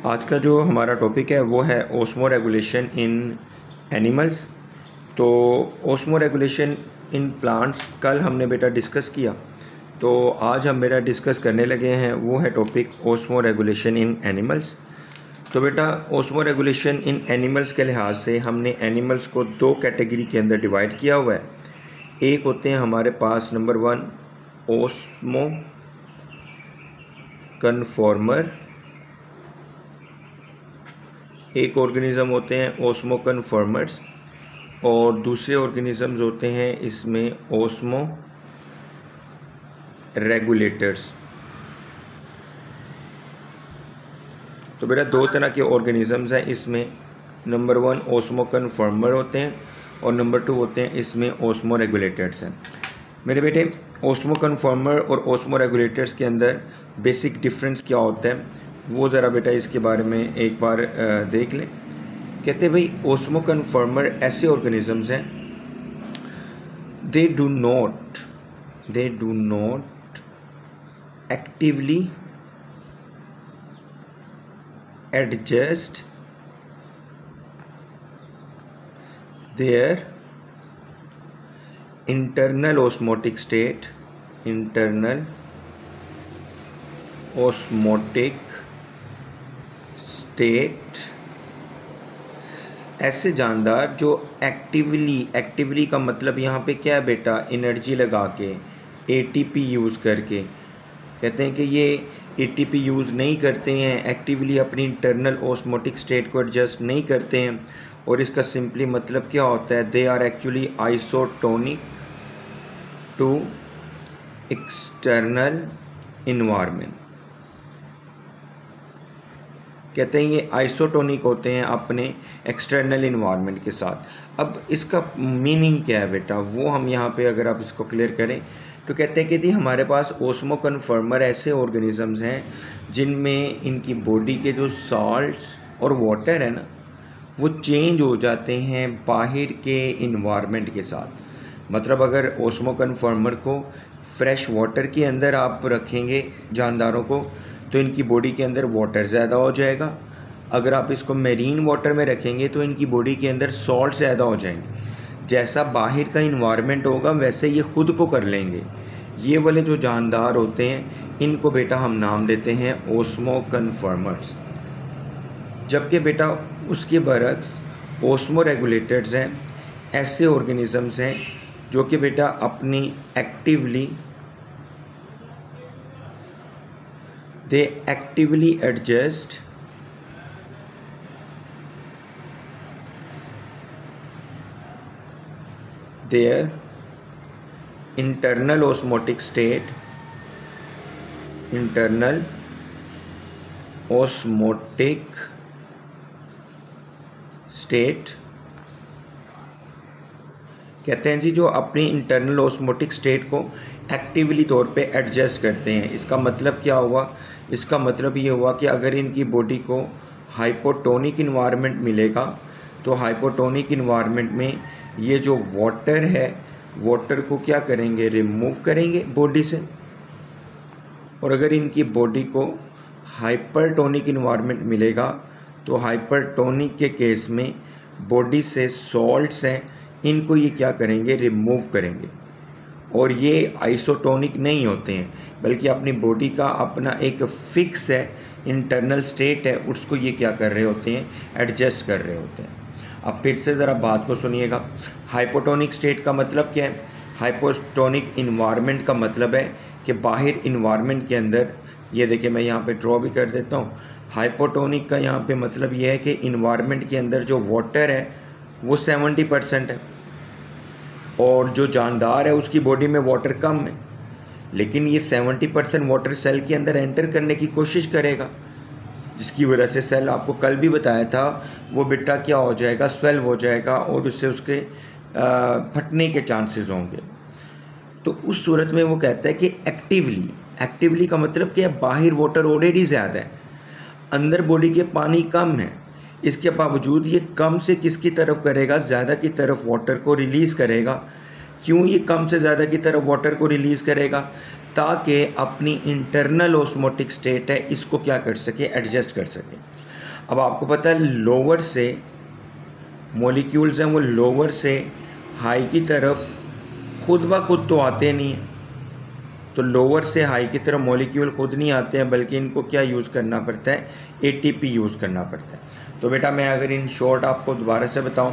आज का जो हमारा टॉपिक है वो है ओस्मो रेगुलेशन इन एनिमल्स। तो ओस्मो रेगुलेशन इन प्लांट्स कल हमने बेटा डिस्कस किया, तो आज हम बेटा डिस्कस करने लगे हैं वो है topic osmo regulation in animals. तो बेटा ओस्मो रेगुलेशन इन एनिमल्स के लिहाज से हमने एनिमल्स को दो कैटेगरी के अंदर डिवाइड किया हुआ है। एक होते हैं हमारे पास नंबर 1 ओस्मो कन्फॉर्मर, एक ऑर्गेनिज़म होते हैं ओस्मो कन्फॉर्मर्स और दूसरे ऑर्गेनिज़म्स होते हैं इसमें ओस्मो रेगुलेटर्स। तो बेटा दो तरह के ऑर्गेनिज़म्स हैं इसमें, नंबर 1 ओस्मो कन्फॉर्मर होते हैं और नंबर 2 होते हैं इसमें ओस्मो रेगुलेटर्स हैं। मेरे बेटे ओस्मो कन्फॉर्मर और ओस्मो रेगुलेटर्स के अंदर बेसिक डिफरेंस क्या होता है वो ज़रा बेटा इसके बारे में एक बार देख लें। कहते हैं भाई ओस्मो कन्फॉर्मर ऐसे ऑर्गेनिजम्स हैं they do not actively adjust there internal osmotic state ऐसे जानदार जो एक्टिवली का मतलब यहाँ पे क्या है बेटा, एनर्जी लगा के एटीपी यूज़ करके। कहते हैं कि ये एटीपी यूज़ नहीं करते हैं, एक्टिवली अपनी इंटरनल ऑस्मोटिक स्टेट को एडजस्ट नहीं करते हैं। और इसका सिंपली मतलब क्या होता है, they are actually isotonic to external environment. कहते हैं ये आइसोटोनिक होते हैं अपने एक्सटर्नल इन्वायरमेंट के साथ। अब इसका मीनिंग क्या है बेटा वो हम यहाँ पे अगर आप इसको क्लियर करें तो कहते हैं कि जी हमारे पास ओस्मो कन्फॉर्मर ऐसे ऑर्गेनिजम्स हैं जिनमें इनकी बॉडी के जो सॉल्ट्स और वाटर है ना वो चेंज हो जाते हैं बाहर के इन्वायरमेंट के साथ। मतलब अगर ओस्मो कन्फॉर्मर को फ्रेश वाटर के अंदर आप रखेंगे जानदारों को तो इनकी बॉडी के अंदर वाटर ज़्यादा हो जाएगा। अगर आप इसको मेरीन वाटर में रखेंगे तो इनकी बॉडी के अंदर सॉल्ट ज़्यादा हो जाएंगे। जैसा बाहर का इन्वायरमेंट होगा वैसे ये खुद को कर लेंगे। ये वाले जो जानदार होते हैं इनको बेटा हम नाम देते हैं ओस्मो कन्फॉर्मर्स। जबकि बेटा उसके बरक्स ओस्मो रेगुलेटर्स हैं ऐसे ऑर्गेनिजम्स हैं जो कि बेटा अपनी actively adjust their internal osmotic state कहते हैं जी जो अपनी इंटरनल ऑस्मोटिक स्टेट को एक्टिवली तौर पे एडजस्ट करते हैं। इसका मतलब क्या हुआ, इसका मतलब ये हुआ कि अगर इनकी बॉडी को हाइपोटोनिक इन्वायरमेंट मिलेगा तो हाइपोटोनिक इन्वायरमेंट में ये जो वाटर है वाटर को क्या करेंगे, रिमूव करेंगे बॉडी से। और अगर इनकी बॉडी को हाइपरटोनिक इन्वायरमेंट मिलेगा तो हाइपरटोनिक के केस में बॉडी से सॉल्ट्स हैं इनको ये क्या करेंगे, रिमूव करेंगे। और ये आइसोटोनिक नहीं होते हैं बल्कि अपनी बॉडी का अपना एक फिक्स है इंटरनल स्टेट है उसको ये क्या कर रहे होते हैं, एडजस्ट कर रहे होते हैं। अब फिर से ज़रा बात को सुनिएगा। हाइपोटोनिक स्टेट का मतलब क्या है, हाइपोटोनिक इन्वायरमेंट का मतलब है कि बाहर इन्वायरमेंट के अंदर, ये देखिए मैं यहाँ पे ड्रॉ भी कर देता हूँ। हाइपोटोनिक का यहाँ पे मतलब ये है कि इन्वायरमेंट के अंदर जो वाटर है वो 70% है और जो जानदार है उसकी बॉडी में वाटर कम है, लेकिन ये 70% वाटर सेल के अंदर एंटर करने की कोशिश करेगा, जिसकी वजह से सेल आपको कल भी बताया था वो बेटा क्या हो जाएगा, स्वेल हो जाएगा और उससे उसके फटने के चांसेस होंगे। तो उस सूरत में वो कहता है कि एक्टिवली का मतलब क्या है, बाहर वाटर ऑलरेडी ज़्यादा है, अंदर बॉडी के पानी कम है, इसके बावजूद ये कम से किसकी तरफ करेगा, ज़्यादा की तरफ वाटर को रिलीज़ करेगा। क्यों ये कम से ज़्यादा की तरफ वाटर को रिलीज़ करेगा, ताकि अपनी इंटरनल ऑस्मोटिक स्टेट है इसको क्या कर सके, एडजस्ट कर सके। अब आपको पता है लोअर से मॉलिक्यूल्स हैं वो लोअर से हाई की तरफ खुद ब खुद तो आते नहीं हैं, तो लोअर से हाई की तरफ मॉलिक्यूल खुद नहीं आते हैं, बल्कि इनको क्या यूज़ करना पड़ता है, एटीपी यूज़ करना पड़ता है। तो बेटा मैं अगर इन शॉर्ट आपको दोबारा से बताऊं,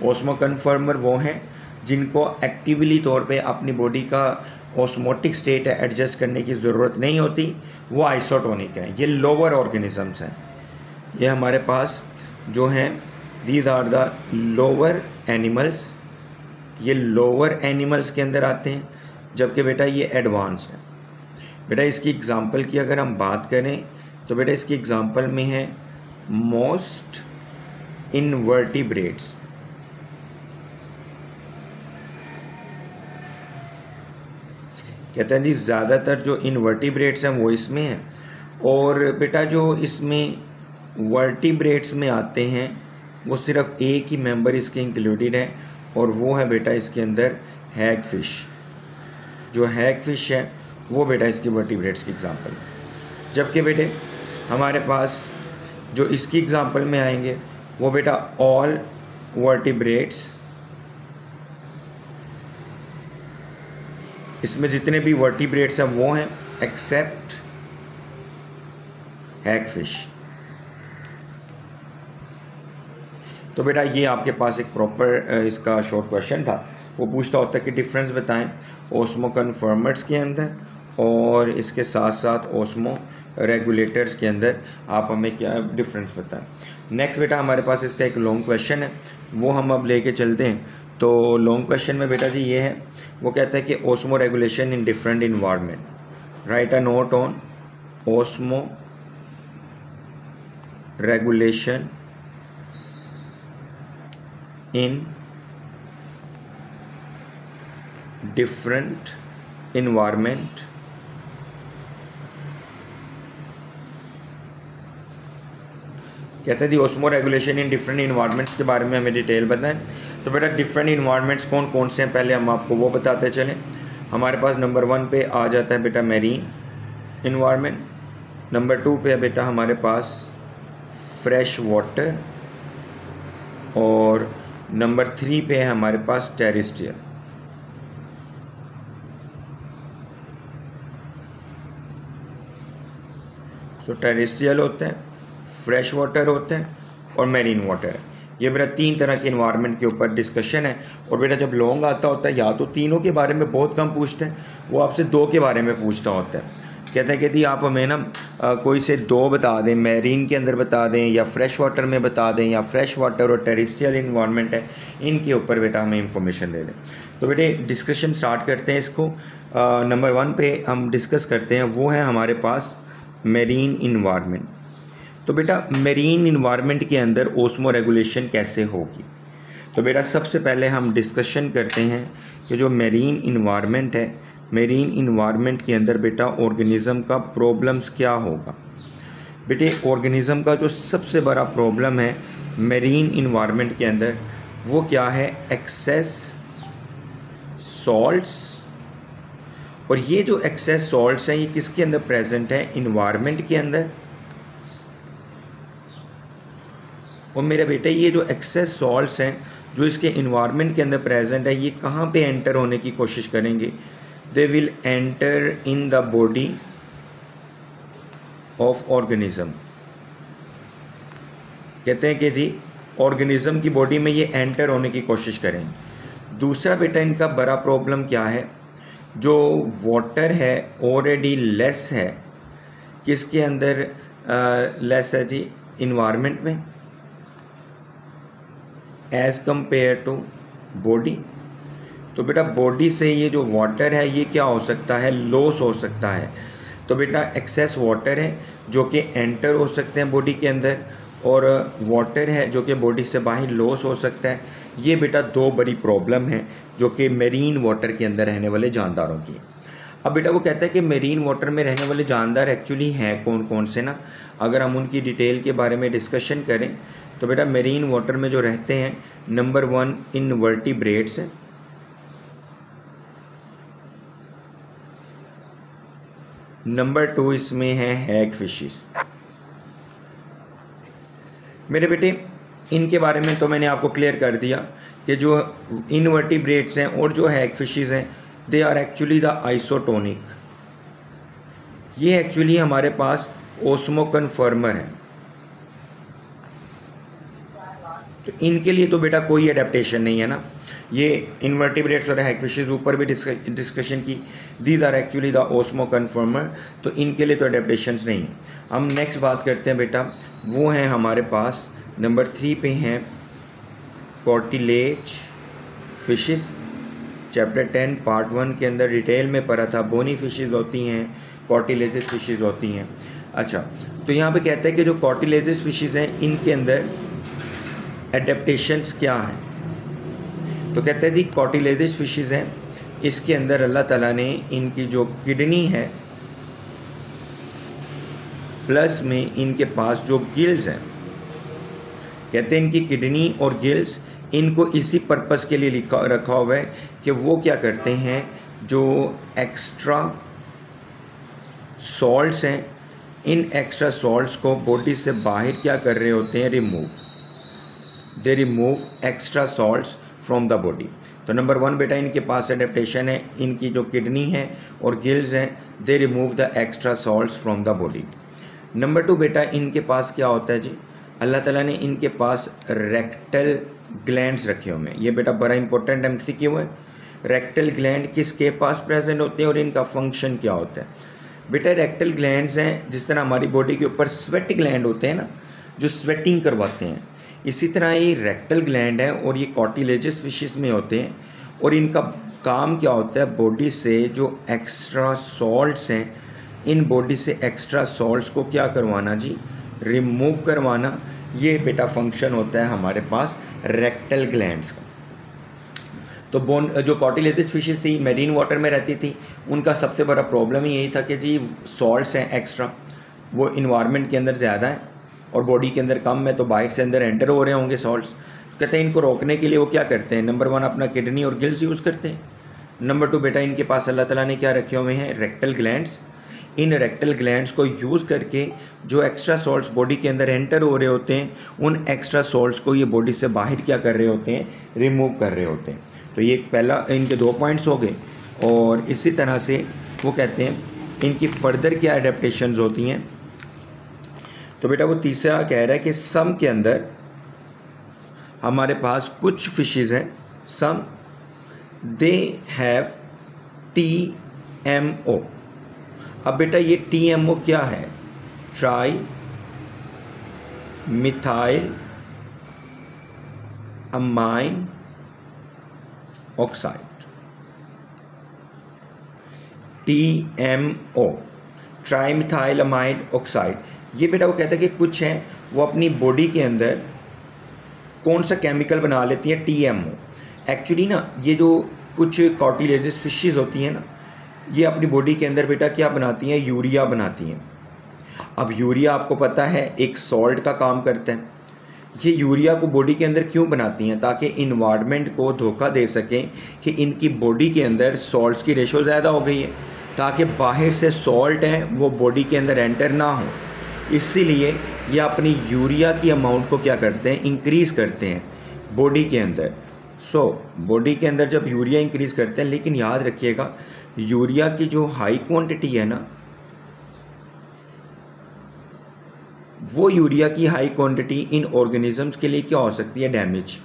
ऑस्मो कन्फर्मर वो हैं जिनको एक्टिवली तौर पे अपनी बॉडी का ऑस्मोटिक स्टेट एडजस्ट करने की ज़रूरत नहीं होती, वो आइसोटोनिक है। ये लोअर ऑर्गेनिजम्स हैं, ये हमारे पास जो हैं these are the lower animals, ये लोअर एनिमल्स के अंदर आते हैं, जबकि बेटा ये एडवांस है। बेटा इसकी एग्ज़ाम्पल की अगर हम बात करें तो बेटा इसकी एग्ज़ाम्पल में है मोस्ट इनवर्टिब्रेट्स। कहते हैं जी ज़्यादातर जो इनवर्टिब्रेट्स हैं वो इसमें हैं, और बेटा जो इसमें वर्टिब्रेट्स में आते हैं वो सिर्फ एक ही मेंबर इसके इंक्लूडेड है, और वो है बेटा इसके अंदर हैग फिश। जो हैग फिश है वो बेटा इसकी वर्टिब्रेट्स की एग्जांपल है। जबकि बेटे हमारे पास जो इसकी एग्जांपल में आएंगे वो बेटा ऑल वर्टिब्रेट्स, इसमें जितने भी वर्टिब्रेट्स हैं वो हैं एक्सेप्ट हैग फिश। तो बेटा ये आपके पास एक प्रॉपर इसका शॉर्ट क्वेश्चन था, वो पूछता होता है कि डिफरेंस बताएं ओस्मो कन्फर्मर्स के अंदर और इसके साथ साथ ओस्मो रेगुलेटर्स के अंदर, आप हमें क्या डिफरेंस बताएं। नेक्स्ट बेटा हमारे पास इसका एक लॉन्ग क्वेश्चन है, वो हम अब लेके चलते हैं। तो लॉन्ग क्वेश्चन में बेटा जी ये है, वो कहता है कि osmoregulation in different environment, right a note on osmoregulation in different environment। कहते हैं the osmoregulation in different environments के बारे में हमें डिटेल बताएं। तो बेटा डिफरेंट इन्वायरमेंट्स कौन कौन से हैं पहले हम आपको वो बताते चलें। हमारे पास नंबर 1 पे आ जाता है बेटा मैरीन इन्वायरमेंट, नंबर 2 पे है बेटा हमारे पास फ्रेश वाटर, और नंबर 3 पे है हमारे पास टेरेस्ट्रियल। सो टेरेस्ट्रियल होते हैं, फ्रेश वाटर होते हैं और मैरीन वाटर। ये बेटा 3 तरह के इन्वायरमेंट के ऊपर डिस्कशन है। और बेटा जब लॉन्ग आता होता है या तो तीनों के बारे में बहुत कम पूछते हैं, वो आपसे 2 के बारे में पूछता होता है। कहते हैं कि दी आप हमें ना कोई से 2 बता दें, मैरीन के अंदर बता दें या फ्रेश वाटर में बता दें, या फ्रेश वाटर और टेरेस्ट्रियल इन्वायरमेंट है इनके ऊपर बेटा हमें इंफॉर्मेशन दे दें। तो बेटे डिस्कशन स्टार्ट करते हैं इसको। नंबर 1 पे हम डिस्कस करते हैं, वो है हमारे पास मैरीन इन्वायरमेंट। तो बेटा मैरीन इन्वायरमेंट के अंदर ओस्मो रेगुलेशन कैसे होगी। तो बेटा सबसे पहले हम डिस्कशन करते हैं कि जो मैरीन इन्वायरमेंट है, मैरीन इन्वायरमेंट के अंदर बेटा ऑर्गेनिज़म का प्रॉब्लम्स क्या होगा। बेटे ऑर्गेनिज़म का जो सबसे बड़ा प्रॉब्लम है मैरीन इन्वायरमेंट के अंदर वो क्या है, एक्सेस सॉल्ट्स। और ये जो एक्सेस सॉल्ट्स हैं ये किसके अंदर प्रेजेंट है, इन्वायरमेंट के अंदर। और मेरे बेटे ये जो एक्सेस सॉल्ट्स हैं जो इसके इन्वायरमेंट के अंदर प्रेजेंट है, ये कहाँ पे एंटर होने की कोशिश करेंगे, they will enter in the body of organism. कहते हैं कि जी ऑर्गेनिज्म की बॉडी में ये एंटर होने की कोशिश करें। दूसरा बेटा इनका बड़ा प्रॉब्लम क्या है, जो वाटर है ऑलरेडी लेस है, किसके अंदर लेस है जी, इन्वायरमेंट में, एज कंपेयर टू बॉडी। तो बेटा बॉडी से ये जो वाटर है ये क्या हो सकता है, लॉस हो सकता है। तो बेटा एक्सेस वाटर है जो कि एंटर हो सकते हैं बॉडी के अंदर, और वाटर है जो कि बॉडी से बाहर लॉस हो सकता है। ये बेटा 2 बड़ी प्रॉब्लम है जो कि मेरीन वाटर के अंदर रहने वाले जानदारों की। अब बेटा वो कहता है कि मेरीन वाटर में रहने वाले जानदार एक्चुअली हैं कौन कौन से ना, अगर हम उनकी डिटेल के बारे में डिस्कशन करें तो बेटा मेरीन वाटर में जो रहते हैं, नंबर 1 इनवर्टिब्रेट्स हैं, नंबर 2 इसमें है हैग फिशेस, मेरे बेटे इनके बारे में तो मैंने आपको क्लियर कर दिया कि जो इनवर्टिब्रेट्स हैं और जो हैग फिशेस हैं they are actually the isotonic. ये एक्चुअली हमारे पास ओस्मो कन्फर्मर है। तो इनके लिए तो बेटा कोई एडेप्टेशन नहीं है ना। ये इनवर्टिब्रेट्स और हैग फिशेस ऊपर भी डिस्कशन की, these are actually the osmoconformer, तो इनके लिए तो एडेप्टेशंस नहीं। हम नेक्स्ट बात करते हैं बेटा, वो हैं हमारे पास नंबर 3 पे हैं कॉर्टिलेज फिशेस। चैप्टर 10 पार्ट 1 के अंदर डिटेल में पढ़ा था, बोनी फिशेस होती हैं, कॉर्टिलेजेस फिशेस होती हैं। अच्छा, तो यहाँ पे कहते हैं कि जो कॉर्टिलेजेस फिशेस हैं इनके अंदर एडेप्टेशंस क्या हैं। तो कहते हैं जी कॉर्टिलेजेस फिशेस हैं, इसके अंदर अल्लाह ताला ने इनकी जो किडनी है प्लस में इनके पास जो गिल्स हैं, कहते हैं इनकी किडनी और गिल्स इनको इसी पर्पस के लिए रखा हुआ है कि वो क्या करते हैं, जो एक्स्ट्रा सॉल्ट्स हैं इन एक्स्ट्रा सॉल्ट्स को बॉडी से बाहर क्या कर रहे होते हैं, they remove extra salts from the body. तो नंबर 1 बेटा इनके पास एडेप्टेशन है, इनकी जो किडनी है और गिल्स हैं they remove the extra salts from the body. Number 2 बेटा इनके पास क्या होता है जी, अल्लाह ताला ने इनके पास रेक्टल ग्लैंड्स रखे हुए हैं। ये बेटा बड़ा इंपॉर्टेंट एमसीक्यू है। रेक्टल ग्लैंड किसके पास प्रेजेंट होते हैं और इनका फंक्शन क्या होता है। बेटा रेक्टल ग्लैंड्स हैं, जिस तरह हमारी बॉडी के ऊपर स्वेट ग्लैंड होते हैं ना, जो स्वेटिंग करवाते हैं, इसी तरह ये रेक्टल ग्लैंड है और ये कॉर्टिलेजेस फिशेस में होते हैं। और इनका काम क्या होता है, बॉडी से जो एक्स्ट्रा सॉल्ट्स हैं, इन बॉडी से एक्स्ट्रा सॉल्ट्स को क्या करवाना जी, रिमूव करवाना। ये बेटा फंक्शन होता है हमारे पास रेक्टल ग्लैंड्स का। तो जो कॉर्टिलेजेस फिशेस थी मेरीन वाटर में रहती थी, उनका सबसे बड़ा प्रॉब्लम ही यही था कि जी सॉल्ट्स हैं एक्स्ट्रा, वो इन्वायरमेंट के अंदर ज़्यादा है और बॉडी के अंदर कम है, तो बाहर से अंदर एंटर हो रहे होंगे सॉल्ट्स। कहते हैं इनको रोकने के लिए वो क्या करते हैं, नंबर 1 अपना किडनी और गिल्स यूज़ करते हैं। नंबर 2 बेटा इनके पास अल्लाह ताला ने क्या रखे हुए हैं, रेक्टल ग्लैंड्स। इन रेक्टल ग्लैंड्स को यूज़ करके जो एक्स्ट्रा सॉल्ट्स बॉडी के अंदर एंटर हो रहे होते हैं, उन एक्स्ट्रा सॉल्ट्स को ये बॉडी से बाहर क्या कर रहे होते हैं, रिमूव कर रहे होते हैं। तो ये पहला इनके 2 पॉइंट्स हो गए। और इसी तरह से वो कहते हैं इनकी फर्दर क्या एडेप्टेशंस होती हैं। तो बेटा वो तीसरा कह रहा है कि सम के अंदर हमारे पास कुछ फिशेस हैं, सम दे हैव TMO। अब बेटा ये TMO क्या है, tri methyl amine oxide, TMO trimethylamine oxide. ये बेटा वो कहता है कि कुछ हैं वो अपनी बॉडी के अंदर कौन सा केमिकल बना लेती हैं, TMO। एक्चुअली ना ये जो कुछ कॉर्टिलेजेस फिशेस होती हैं ना, ये अपनी बॉडी के अंदर बेटा क्या बनाती हैं, यूरिया बनाती हैं। अब यूरिया आपको पता है एक सॉल्ट का काम करता है। ये यूरिया को बॉडी के अंदर क्यों बनाती हैं, ताकि इन्वायरमेंट को धोखा दे सकें कि इनकी बॉडी के अंदर सॉल्ट्स की रेशो ज़्यादा हो गई है, ताकि बाहर से सॉल्ट हैं वो बॉडी के अंदर एंटर ना हो। इसीलिए ये अपनी यूरिया की अमाउंट को क्या करते हैं, इंक्रीज़ करते हैं बॉडी के अंदर। बॉडी के अंदर जब यूरिया इंक्रीज़ करते हैं, लेकिन याद रखिएगा यूरिया की जो हाई क्वांटिटी है ना, वो यूरिया की हाई क्वांटिटी इन ऑर्गेनिजम्स के लिए क्या हो सकती है, डैमेज।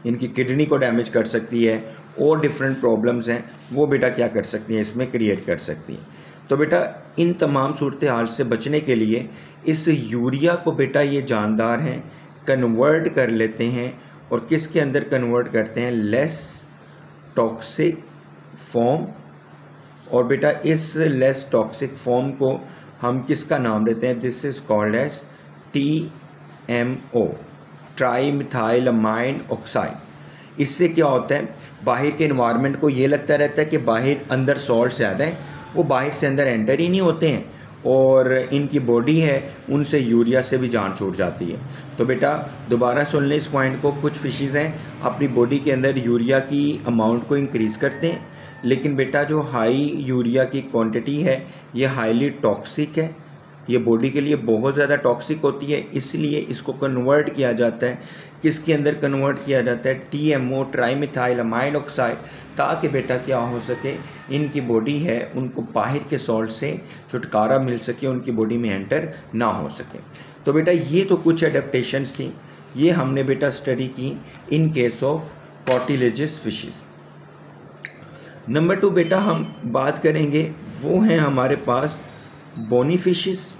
इनकी किडनी को डैमेज कर सकती है और डिफरेंट प्रॉब्लम्स हैं वो बेटा क्या कर सकती हैं, इसमें क्रिएट कर सकती हैं। तो बेटा इन तमाम सूरत हाल से बचने के लिए इस यूरिया को बेटा ये जानदार हैं कन्वर्ट कर लेते हैं, और किसके अंदर कन्वर्ट करते हैं, लेस टॉक्सिक फॉर्म। और बेटा इस लेस टॉक्सिक फॉर्म को हम किसका नाम देते हैं, this is called as TMO trimethylamine oxide. इससे क्या होता है, बाहर के इन्वायरमेंट को ये लगता रहता है कि बाहर अंदर सॉल्ट ज़्यादा है, वो बाहर से अंदर एंटर ही नहीं होते हैं, और इनकी बॉडी है उनसे यूरिया से भी जान छूट जाती है। तो बेटा दोबारा सुन लें इस पॉइंट को, कुछ फिशेस हैं अपनी बॉडी के अंदर यूरिया की अमाउंट को इंक्रीज़ करते हैं, लेकिन बेटा जो हाई यूरिया की क्वांटिटी है ये हाईली टॉक्सिक है, ये बॉडी के लिए बहुत ज़्यादा टॉक्सिक होती है, इसलिए इसको कन्वर्ट किया जाता है। किसके अंदर कन्वर्ट किया जाता है? TMO, ट्राईमिथाइल अमाइड ऑक्साइड, ताकि बेटा क्या हो सके, इनकी बॉडी है उनको बाहर के सॉल्ट से छुटकारा मिल सके, उनकी बॉडी में एंटर ना हो सके। तो बेटा ये तो कुछ एडेप्टेशंस थी, ये हमने बेटा स्टडी की in case of cartilaginous fishes. Number 2 बेटा हम बात करेंगे, वो हैं हमारे पास बोनी फिशेस।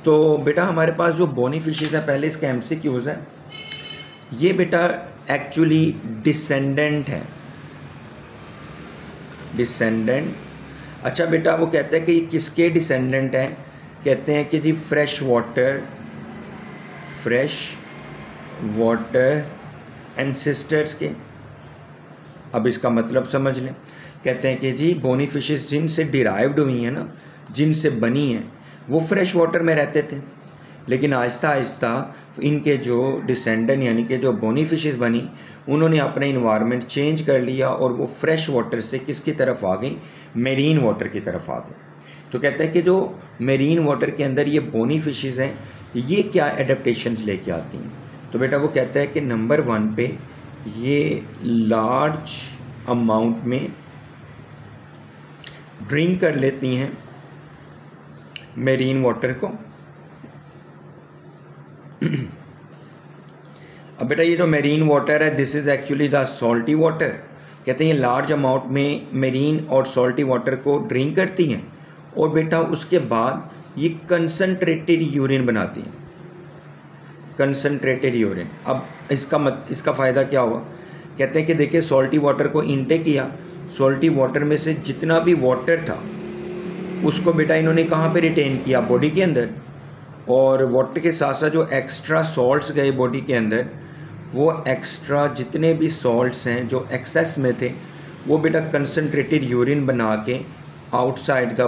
तो बेटा हमारे पास जो बोनी फिशेस है, पहले इसका MCQs है। ये बेटा एक्चुअली डिसेंडेंट है, डिसेंडेंट। अच्छा बेटा वो कहते हैं कि ये किसके डिसेंडेंट हैं? कहते हैं कि जी फ्रेश वाटर एंसेस्टर्स के। अब इसका मतलब समझ लें, कहते हैं कि जी बोनी फिशेस जिनसे डिराइव्ड हुई हैं ना, जिनसे बनी हैं, वो फ्रेश वाटर में रहते थे, लेकिन आहिस्ता आहिस्ता इनके जो डिसेंडेंट यानी कि जो बोनी फिशेस बनी, उन्होंने अपना इन्वायरमेंट चेंज कर लिया और वो फ्रेश वाटर से किसकी तरफ आ गई? मेरीन वाटर की तरफ आ गई। तो कहते हैं कि जो मेरीन वाटर के अंदर ये बोनी फिशेस हैं, ये क्या एडेप्टेशंस लेके आती हैं? तो बेटा वो कहता है कि नंबर 1 पे ये लार्ज अमाउंट में ड्रिंक कर लेती हैं मेरीन वाटर को। अब बेटा ये जो मेरीन वाटर है, this is actually the salty water. कहते हैं ये लार्ज अमाउंट में मेरीन और सॉल्टी वाटर को ड्रिंक करती हैं, और बेटा उसके बाद ये कंसनट्रेटेड यूरिन बनाती हैं, कंसनट्रेटेड यूरिन। अब इसका फ़ायदा क्या हुआ? कहते हैं कि देखिए सॉल्टी वाटर को इनटेक किया, सॉल्टी वाटर में से जितना भी वाटर था उसको बेटा इन्होंने कहाँ पे रिटेन किया? बॉडी के अंदर। और वाटर के साथ साथ जो एक्स्ट्रा सॉल्ट्स गए बॉडी के अंदर, वो एक्स्ट्रा जितने भी सॉल्ट्स हैं जो एक्सेस में थे, वो बेटा कंसनट्रेटेड यूरिन बना के आउटसाइड द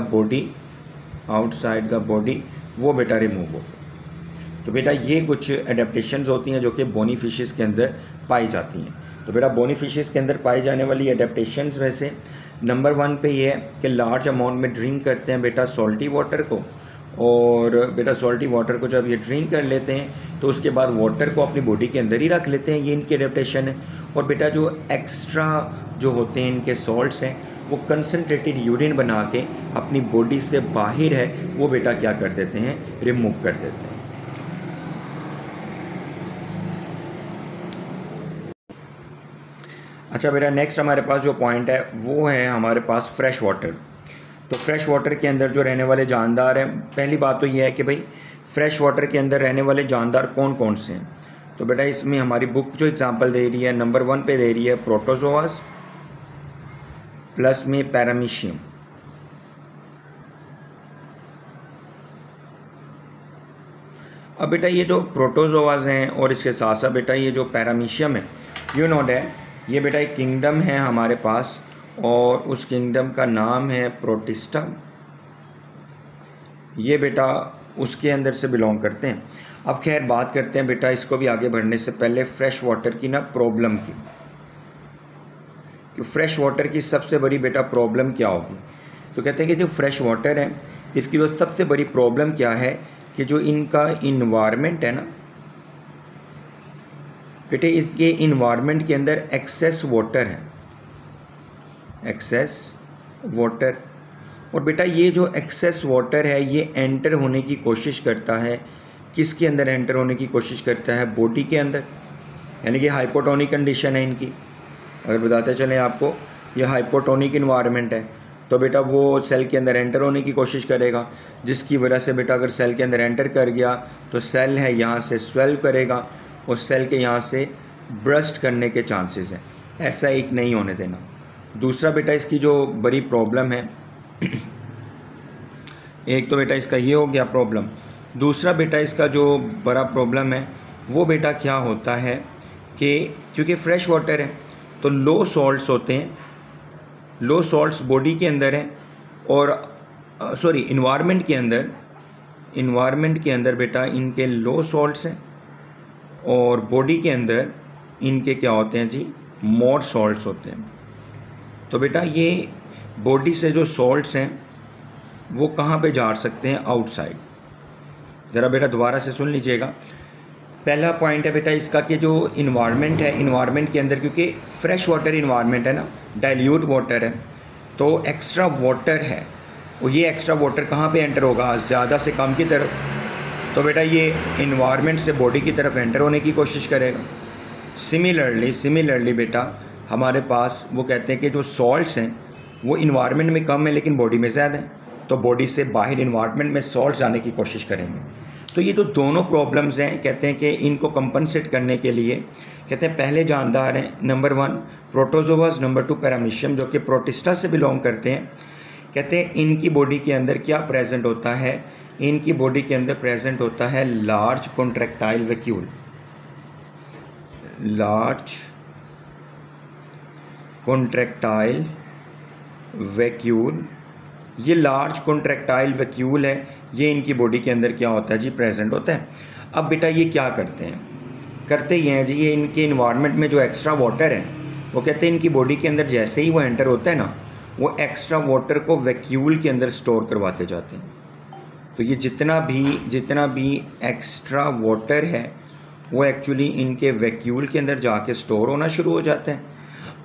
बॉडी वो बेटा रिमूव हो गए। तो बेटा ये कुछ एडेप्टेशंस होती हैं जो कि बोनी फिशेस के अंदर पाई जाती हैं। तो बेटा बोनी फिशेस के अंदर पाई जाने वाली एडेप्टेशंस में से नंबर 1 पे ये है कि लार्ज अमाउंट में ड्रिंक करते हैं बेटा सॉल्टी वाटर को, और बेटा सॉल्टी वाटर को जब ये ड्रिंक कर लेते हैं तो उसके बाद वाटर को अपनी बॉडी के अंदर ही रख लेते हैं, ये इनकी एडेप्टेशन है। और बेटा जो एक्स्ट्रा जो होते हैं इनके सॉल्ट्स हैं, वो कंसनट्रेटेड यूरिन बना के अपनी बॉडी से बाहर है वो बेटा क्या कर देते हैं? रिमूव कर देते हैं। अच्छा बेटा नेक्स्ट हमारे पास जो पॉइंट है वो है हमारे पास फ्रेश वाटर। तो फ्रेश वाटर के अंदर जो रहने वाले जानदार हैं, पहली बात तो ये है कि भाई फ्रेश वाटर के अंदर रहने वाले जानदार कौन कौन से हैं? तो बेटा इसमें हमारी बुक जो एग्जांपल दे रही है, नंबर 1 पे दे रही है प्रोटोजोआस प्लस में पैरामीशियम। अब बेटा ये जो प्रोटोजोआस हैं और इसके साथ साथ बेटा ये जो पैरामीशियम है, यू नो दैट ये बेटा एक किंगडम है हमारे पास, और उस किंगडम का नाम है प्रोटिस्टा। ये बेटा उसके अंदर से बिलोंग करते हैं। अब खैर बात करते हैं बेटा इसको भी आगे बढ़ने से पहले फ्रेश वाटर की ना प्रॉब्लम की, कि फ्रेश वाटर की सबसे बड़ी बेटा प्रॉब्लम क्या होगी? तो कहते हैं कि जो फ्रेश वाटर है इसकी जो सबसे बड़ी प्रॉब्लम क्या है कि जो इनका इन्वायरमेंट है ना बेटे, इसके इन्वायरमेंट के अंदर एक्सेस वाटर है, एक्सेस वाटर। और बेटा ये जो एक्सेस वाटर है ये एंटर होने की कोशिश करता है, किसके अंदर एंटर होने की कोशिश करता है? बॉडी के अंदर, यानी कि हाइपोटोनिक कंडीशन है इनकी। अगर बताते चलें आपको, ये हाइपोटोनिक इन्वायरमेंट है, तो बेटा वो सेल के अंदर एंटर होने की कोशिश करेगा, जिसकी वजह से बेटा अगर सेल के अंदर एंटर कर गया तो सेल है यहाँ से स्वेल करेगा और सेल के यहाँ से ब्रस्ट करने के चांसेस हैं, ऐसा एक नहीं होने देना। दूसरा बेटा इसकी जो बड़ी प्रॉब्लम है, एक तो बेटा इसका ये हो गया प्रॉब्लम, दूसरा बेटा इसका जो बड़ा प्रॉब्लम है वो बेटा क्या होता है कि क्योंकि फ्रेश वाटर है तो लो सॉल्ट्स होते हैं, लो सॉल्ट्स बॉडी के अंदर हैं, और सॉरी इन्वायरमेंट के अंदर बेटा इनके लो सॉल्ट्स हैं, और बॉडी के अंदर इनके क्या होते हैं जी? मोर सॉल्ट्स होते हैं। तो बेटा ये बॉडी से जो सॉल्ट्स हैं वो कहाँ पे जा सकते हैं, आउटसाइड। ज़रा बेटा दोबारा से सुन लीजिएगा। पहला पॉइंट है बेटा इसका कि जो इन्वायरमेंट है, इन्वायरमेंट के अंदर क्योंकि फ्रेश वाटर इन्वायरमेंट है ना, डाइल्यूट वाटर है, तो एक्स्ट्रा वाटर है, और ये एक्स्ट्रा वाटर कहाँ पे एंटर होगा, ज़्यादा से कम की तरफ। तो बेटा ये इन्वायरमेंट से बॉडी की तरफ एंटर होने की कोशिश करेगा। सिमिलरली बेटा हमारे पास वो कहते हैं कि जो सॉल्ट्स हैं वो इन्वायरमेंट में कम है लेकिन बॉडी में ज़्यादा है, तो बॉडी से बाहर इन्वायरमेंट में सॉल्ट जाने की कोशिश करेंगे। तो ये तो दोनों प्रॉब्लम्स हैं, कहते हैं कि इनको कंपनसेट करने के लिए कहते हैं पहले जानदार हैं, नंबर 1 प्रोटोजोआस, नंबर 2 पैरामीशियम, जो कि प्रोटिस्टा से बिलोंग करते हैं। कहते हैं इनकी बॉडी के अंदर क्या प्रेजेंट होता है, इनकी बॉडी के अंदर प्रेजेंट होता है large contractile vacuole, large contractile vacuole. ये लार्ज कॉन्ट्रैक्टाइल वैक्यूल है, ये इनकी बॉडी के अंदर क्या होता है जी, प्रेजेंट होता है। अब बेटा ये क्या करते हैं, करते ये हैं जी, ये इनके इन्वायरमेंट में जो एक्स्ट्रा वाटर है वो कहते हैं इनकी बॉडी के अंदर जैसे ही वो एंटर होता है ना, वो एक्स्ट्रा वाटर को वैक्यूल के अंदर स्टोर करवाते जाते हैं। तो ये जितना भी एक्स्ट्रा वाटर है वो एक्चुअली इनके वैक्यूल के अंदर जाके स्टोर होना शुरू हो जाता है।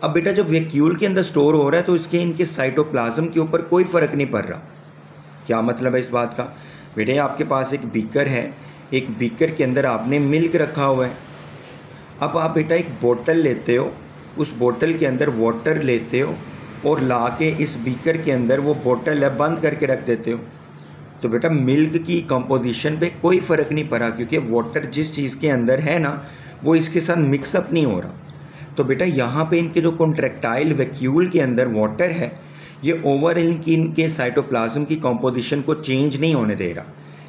अब बेटा जब वैक्यूल के अंदर स्टोर हो रहा है तो इसके इनके साइटोप्लाज्म के ऊपर कोई फ़र्क नहीं पड़ रहा। क्या मतलब है इस बात का, बेटे आपके पास एक बीकर है, एक बीकर के अंदर आपने मिल्क रखा हुआ है। अब आप बेटा एक बोतल लेते हो, उस बोतल के अंदर वाटर लेते हो और ला के इस बीकर के अंदर वो बोतल है बंद करके रख देते हो। तो बेटा मिल्क की कंपोजिशन पे कोई फ़र्क नहीं पड़ा, क्योंकि वाटर जिस चीज़ के अंदर है ना वो इसके साथ मिक्सअप नहीं हो रहा। तो बेटा यहाँ पे इनके जो कॉन्ट्रैक्टाइल वैक्यूल के अंदर वाटर है ये ओवर इनके साइटोप्लाज्म की कंपोजिशन को चेंज नहीं होने दे रहा,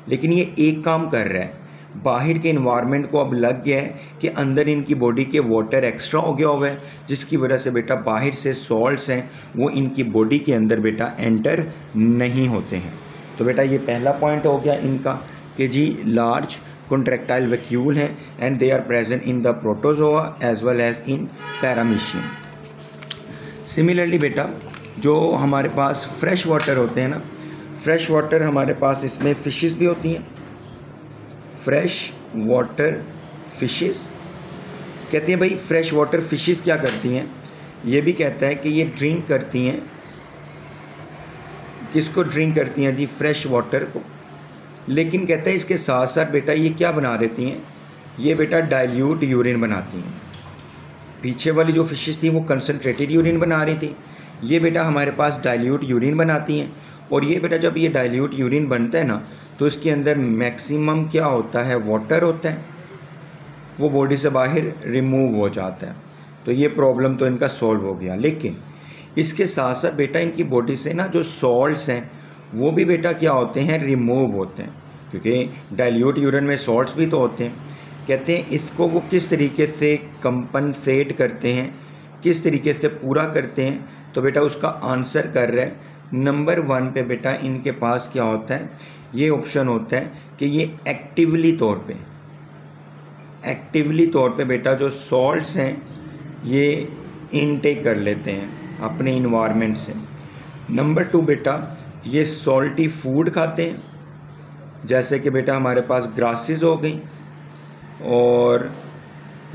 लेकिन ये एक काम कर रहा है, बाहर के इन्वायरमेंट को अब लग गया है कि अंदर इनकी बॉडी के वाटर एक्स्ट्रा हो गया हुआ है, जिसकी वजह से बेटा बाहर से सॉल्ट्स हैं वो इनकी बॉडी के अंदर बेटा एंटर नहीं होते हैं। तो बेटा ये पहला पॉइंट हो गया इनका कि जी लार्ज कॉन्ट्रैक्टाइल वैक्यूल हैं and they are present in the protozoa as well as in paramecium. Similarly बेटा जो हमारे पास फ्रेश वाटर होते हैं ना, फ्रेश वाटर हमारे पास इसमें फिशेस भी होती हैं, फ्रेश वाटर फिशेस। कहते हैं भाई फ्रेश वाटर फिशेस क्या करती हैं, ये भी कहता है कि ये ड्रिंक करती हैं, किसको ड्रिंक करती हैं जी, फ्रेश वाटर को। लेकिन कहते हैं इसके साथ साथ बेटा ये क्या बना देती हैं, ये बेटा डाइल्यूट यूरिन बनाती हैं। पीछे वाली जो फिशेस थी वो कंसनट्रेटेड यूरिन बना रही थी, ये बेटा हमारे पास डाइल्यूट यूरिन बनाती हैं। और ये बेटा जब ये डाइल्यूट यूरिन बनता है ना तो इसके अंदर मैक्सिमम क्या होता है, वाटर होता है, वो बॉडी से बाहर रिमूव हो जाता है। तो ये प्रॉब्लम तो इनका सॉल्व हो गया। लेकिन इसके साथ साथ बेटा इनकी बॉडी से ना जो सॉल्ट्स हैं वो भी बेटा क्या होते हैं, रिमूव होते हैं, क्योंकि डाइल्यूट यूरिन में सॉल्ट्स भी तो होते हैं। कहते हैं इसको वो किस तरीके से कंपनसेट करते हैं, किस तरीके से पूरा करते हैं। तो बेटा उसका आंसर कर रहे हैं नंबर 1 पे बेटा इनके पास क्या होता है, ये ऑप्शन होता है कि ये एक्टिवली तौर पे बेटा जो सॉल्ट्स हैं ये इनटेक कर लेते हैं अपने इन्वायरमेंट से। नंबर 2 बेटा ये सॉल्टी फूड खाते हैं, जैसे कि बेटा हमारे पास ग्रासेस हो गई, और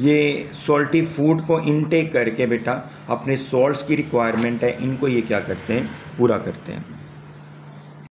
ये सॉल्टी फूड को इनटेक करके बेटा अपने सॉल्ट्स की रिक्वायरमेंट है इनको ये क्या करते हैं, पूरा करते हैं।